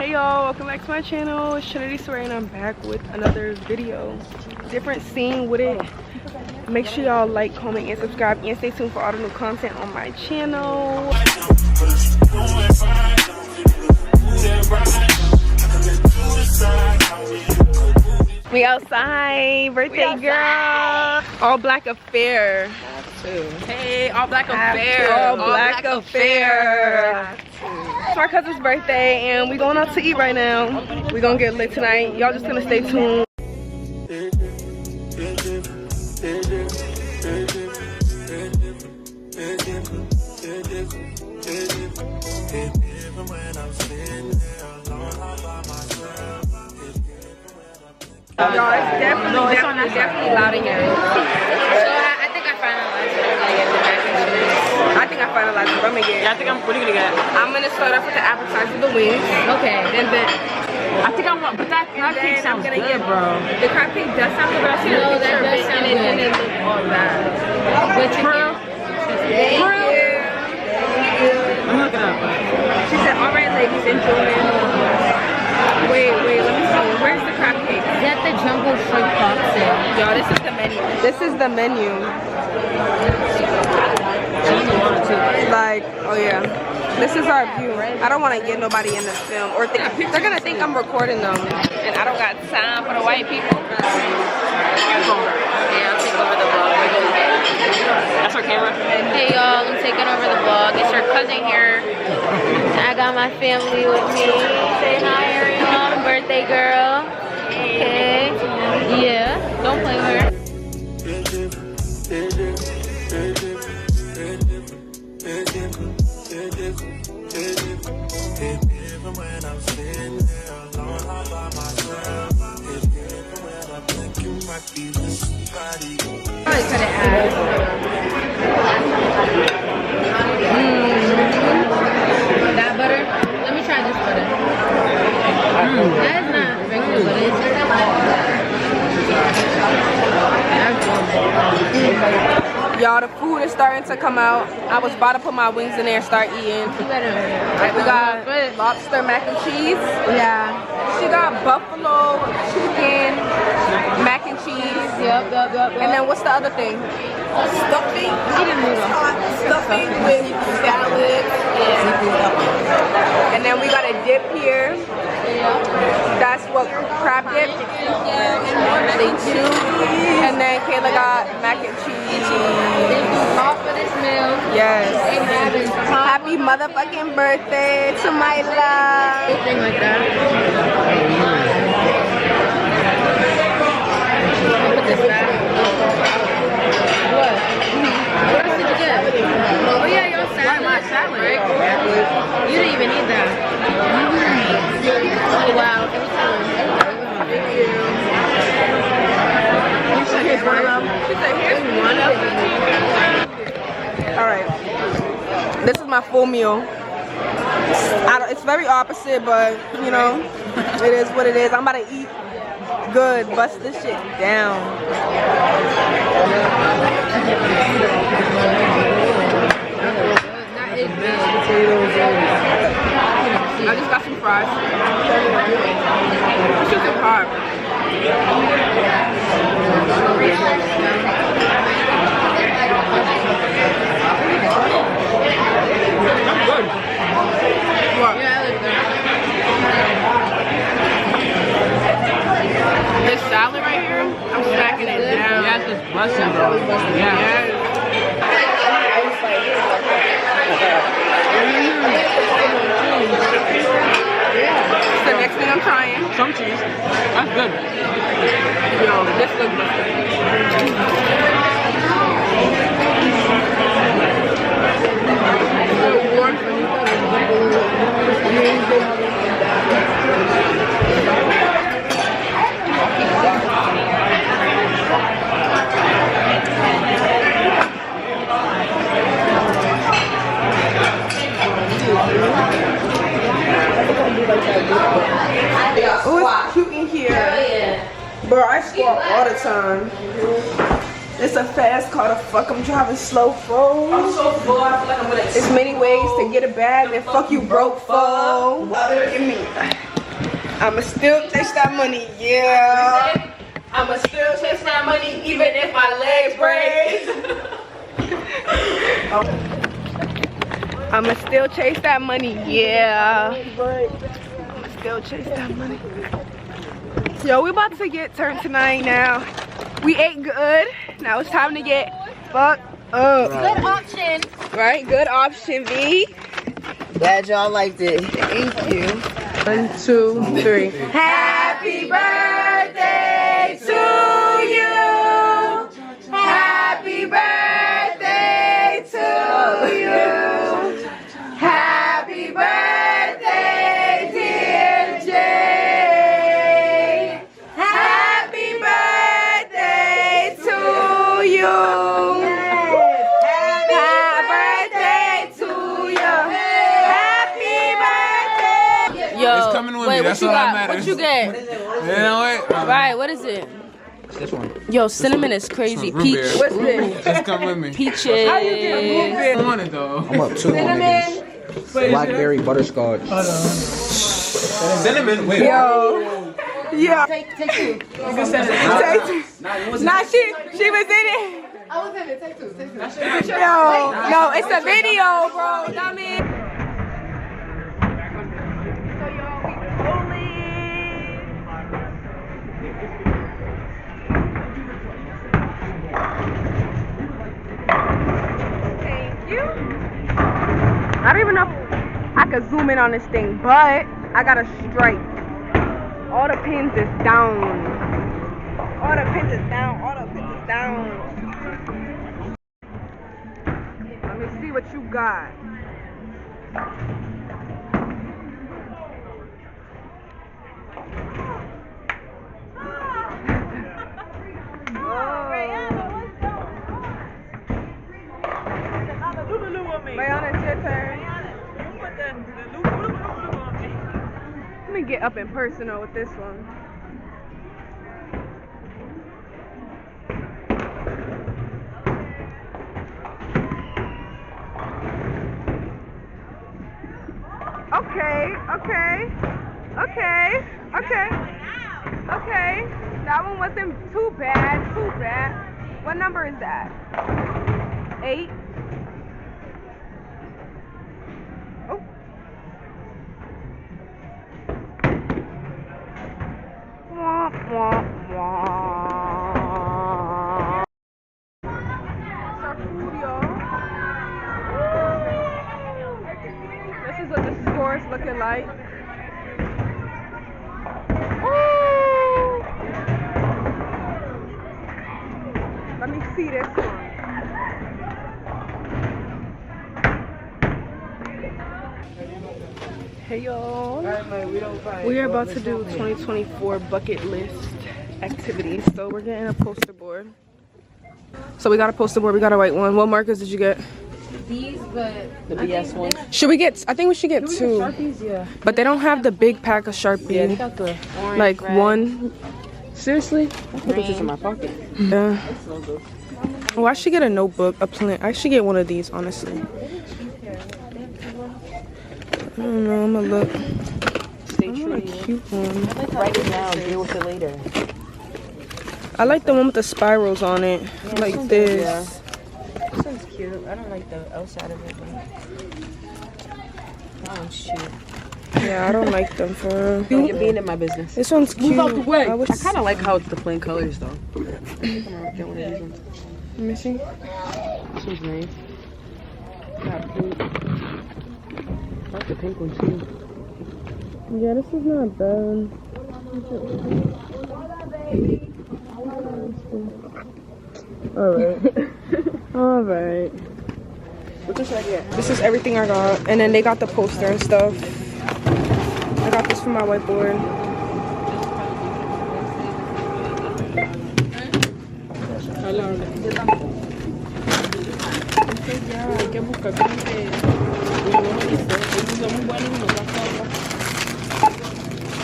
Hey y'all, welcome back to my channel. It's Trinity Swear and I'm back with another video. Different scene with it. Make sure y'all like, comment, and subscribe, and stay tuned for all the new content on my channel. We outside, birthday girl. All black affair. Hey, all black affair. All black affair. It's my cousin's birthday and we going out to eat right now. We gonna get lit tonight. Y'all just gonna stay tuned. Y'all, it's definitely loud in here. I think I finalized it. I'm gonna get the mac and cheese. I think I finalized it. I'm gonna get. Yeah, I think I'm pretty gonna get it. I'm gonna start off with the appetizer, the wings. Okay. And then I think I want, but that crab cake sounds good, bro. the crab cake does sound good, but I see No, the that picture of does it sound and it good. didn't look all bad. But you True. Thank you. I'm looking up. She said, all right, ladies, enjoy. Wait, let me see. Where's the crab cake? get the jumbo shrimp cocktail. Y'all, this is the menu. This is the menu. Like, oh yeah. This is our view. I don't want to get nobody in this film. Or they're going to think I'm recording them. And I don't got time for the white people. Yeah, I'll take over the vlog. That's our camera. Hey y'all, I'm taking over the vlog. It's your cousin here. I got my family with me. Say hi, Ariana, birthday girl. Okay. Yeah, don't play with her. That butter? Let me try this butter. That is not regular butter. Y'all, the food is starting to come out. I was about to put my wings in there and start eating. We got lobster mac and cheese. Yeah. She got buffalo chicken mac and cheese. Yep. And then what's the other thing? Stuffing. Stuffing with salad. Yeah. And then we got a dip here. That's what crab dip. And then Kayla got mac and cheese. Thank you all for this meal. Yes. And Happy motherfucking birthday to my love. anything like that. I'll put this back. What? What else did you get? Oh yeah, your salad. My salad. Right? You didn't even need that. Oh wow. Thank you. Here's one of them. Here's one of them. All right. This is my full meal. It's very opposite, but you know, it is what it is. I'm about to eat good, bust this shit down. That is good. I just got some fries. This shit's hard. What? Yeah, that looks good. This salad right here, I'm smacking it down. Yeah, it's just busting, bro. Yeah. It's the next thing I'm trying. Some cheese. That's good. Yo, this looks good. Oh, it's cute in here. Bro, I squat all the time. It's a fast car to fuck. I'm driving slow, fool. I'm so full. I feel like I'm gonna. There's many ways to get a bag than fuck you broke, fool. Give me. I'ma still chase that money, yeah. I'ma still chase that money even if my legs break. I'ma still chase that money, yeah. I'ma still chase that money. Yo, we about to get turned tonight now. We ate good. Now it's time to get fucked up. Good option. Right? Good option, V. Glad y'all liked it. Thank you. 1, 2, 3. Happy birthday to you. Happy birthday to you. Happy birthday, dear Jay. Happy birthday to you. Happy birthday to you. Happy birthday. Yo, It's coming with wait, me. what That's you all that got? matters. What you get? You know what? Right, what is it? This one. Yo, cinnamon is crazy. Root Peach. beer. What's this? Just come with me. Peaches. I want it though. I'm up 2 on these. Blackberry butterscotch. Cinnamon. Wait. Yo. Yeah. Take 2. Take 2. Nah, she was in it. I was in it. Take 2. Take 2. Yo, no, it's a video, bro. I mean. So y'all, we rolling. Thank you. I don't even know if I could zoom in on this thing, but I got a stripe. All the pins is down. All the pins is down. All the pins is down. Let me see what you got. Mayana, it's your turn. Let me get up and personal with this one. Okay. That one wasn't too bad. What number is that? 8. Oh. Wah, wah, wah. That's our food, y'all. This is what the store is looking like. Let me see this one. Hey y'all, we are about to do 2024 bucket list activities. So we're getting a poster board. So we got a poster board, we got a white one. What markers did you get? These, but The BS one. Should we get, I think we should get 2. Sharpies, yeah. But they don't have the big pack of Sharpie. Yeah, they got the Orange, Like red. 1. Seriously? I put this in my pocket. Yeah. Oh, I should get a notebook, a plan. I should get one of these, honestly. I don't know, I'm gonna look. Stay I true. want a cute one. Write it down. Deal with it later. I like the one with the spirals on it, like this. Yeah. This one's cute. I don't like the outside of it. That one's cute. Yeah, I don't like them for real. You're being in my business. This one's cute. Move out the way. I kind of like how it's the plain colors though. I'm gonna get one of these ones. Let me see. This one's nice. Got pink. I like the pink one too. Yeah, this is not bad. Alright. Alright. What this right here? This is everything I got. And then they got the poster and stuff. I got this for my whiteboard.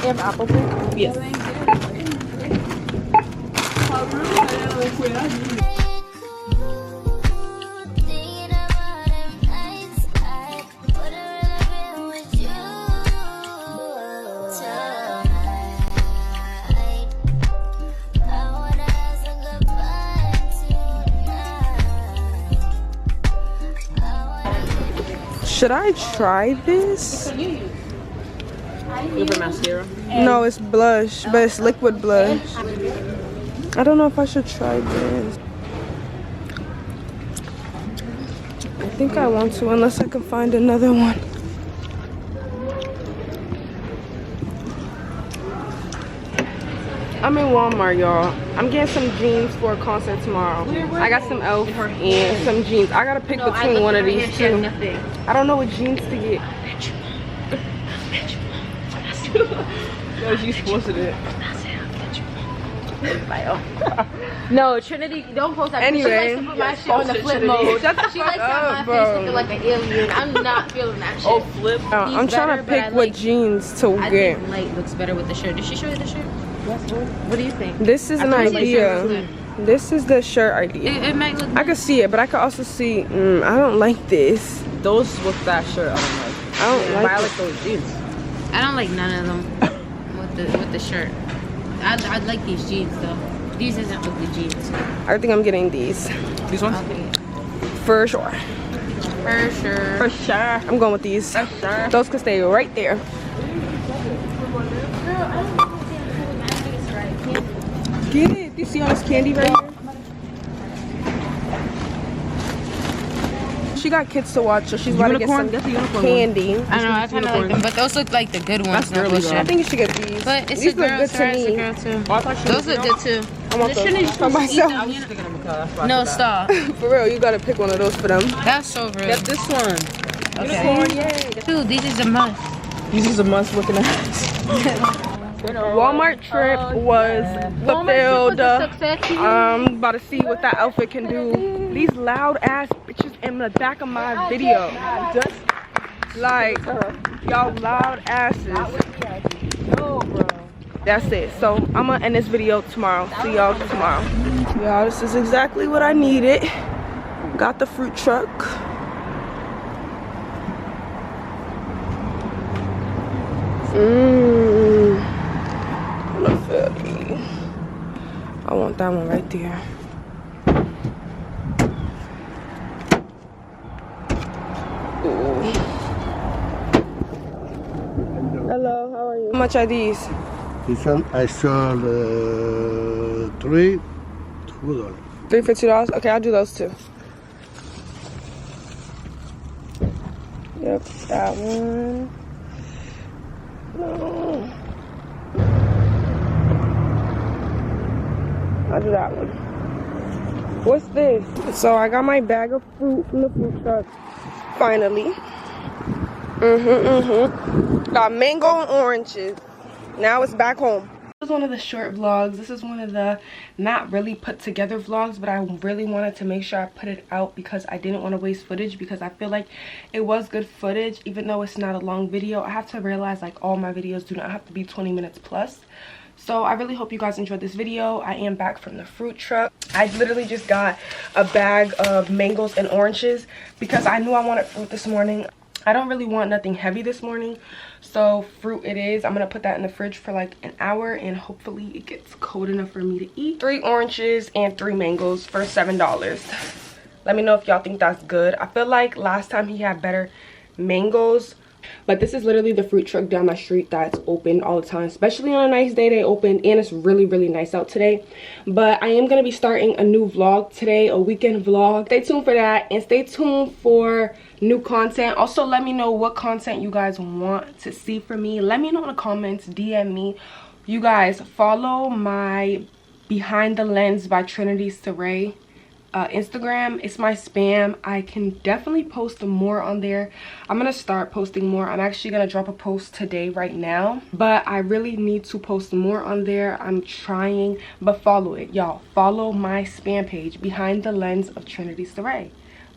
They have apple pie? Yes. Should I try this? You for mascara? No, it's blush, but it's liquid blush. I don't know if I should try this. I think I want to, unless I can find another one. I'm in Walmart, y'all. I'm getting some jeans for a concert tomorrow. I got some elf and some jeans. I gotta pick between one of these two. I don't know what jeans to get. Yo, you supposed to do it. No, Trinity, don't post that. Anyway, she likes to put my shit on the flip mode. Shut the She fuck likes to up, have my face looking like an alien. I'm not feeling that shit. Oh, flip. I'm trying to pick what jeans to I get. think light looks better with the shirt. Did she show you the shirt? What do you think? This is an idea. This is the shirt idea. It might look. I could see it, but I could also see. I don't like this. Those with that shirt, I don't like. I don't But like I it. like those jeans. I don't like none of them with the shirt. I'd like these jeans though. These isn't with the jeans. I think I'm getting these These ones? Okay. for sure. For sure. For sure. I'm going with these. For sure. Those can stay right there. Get it. Do you see all this candy right here? She got kids to watch, so she's about to get some Get the unicorn candy. I know, I kind of like them, but those look like the good ones. That's girly though. I think you should get these. But it's These a look girl, good to sir. It's a me. girl too. Oh, I thought she Those was look good too. I want Shouldn't you those for just myself. I was just thinking of Mikhail, that's why I No, said that. stop. For real, you gotta pick one of those for them. That's so rude. Get this one. Okay. Dude, these is a must. These is a must looking at. Walmart trip was fulfilled. I'm about to see what that outfit can do. These loud ass bitches in the back of my video. Like, y'all loud asses. That's it. So I'm gonna end this video tomorrow. See y'all tomorrow. Y'all, this is exactly what I needed. Got the fruit truck. I want that one right there. Ooh. Hello, how are you? How much are these? This one I sold $3. $3 for $2? Okay, I'll do those two. Yep, that one. No. I'll do that one. What's this? So I got my bag of fruit from the fruit truck. Finally. Got mango and oranges. Now it's back home. This is one of the short vlogs. This is one of the not really put together vlogs, but I really wanted to make sure I put it out because I didn't want to waste footage, because I feel like it was good footage even though it's not a long video. I have to realize like all my videos do not have to be 20 minutes plus. So I really hope you guys enjoyed this video. I am back from the fruit truck. I literally just got a bag of mangoes and oranges because I knew I wanted fruit this morning. I don't really want nothing heavy this morning, so fruit it is. I'm gonna put that in the fridge for like an hour and hopefully it gets cold enough for me to eat. 3 oranges and 3 mangoes for $7. Let me know if y'all think that's good. I feel like last time he had better mangoes. But this is literally the fruit truck down my street that's open all the time, especially on a nice day. They open, and it's really nice out today. But I am going to be starting a new vlog today, a weekend vlog. Stay tuned for that, and stay tuned for new content. Also, let me know what content you guys want to see from me. Let me know in the comments, DM me. You guys, follow my Behind the Lens by Trinity Saray Instagram. It's my spam. I can definitely post more on there. I'm gonna start posting more. I'm actually gonna drop a post today right now, but I really need to post more on there. I'm trying, but follow it, y'all. Follow my spam page, Behind the Lens of Trinity Saray.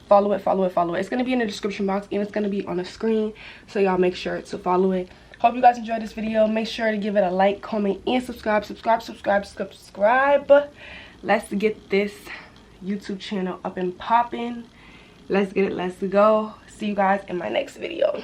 Follow it, follow it, follow it. It's gonna be in the description box and it's gonna be on the screen, so y'all make sure to follow it. Hope you guys enjoyed this video. Make sure to give it a like, comment, and subscribe. Let's get this YouTube channel up and popping. Let's get it. Let's go. See you guys in my next video.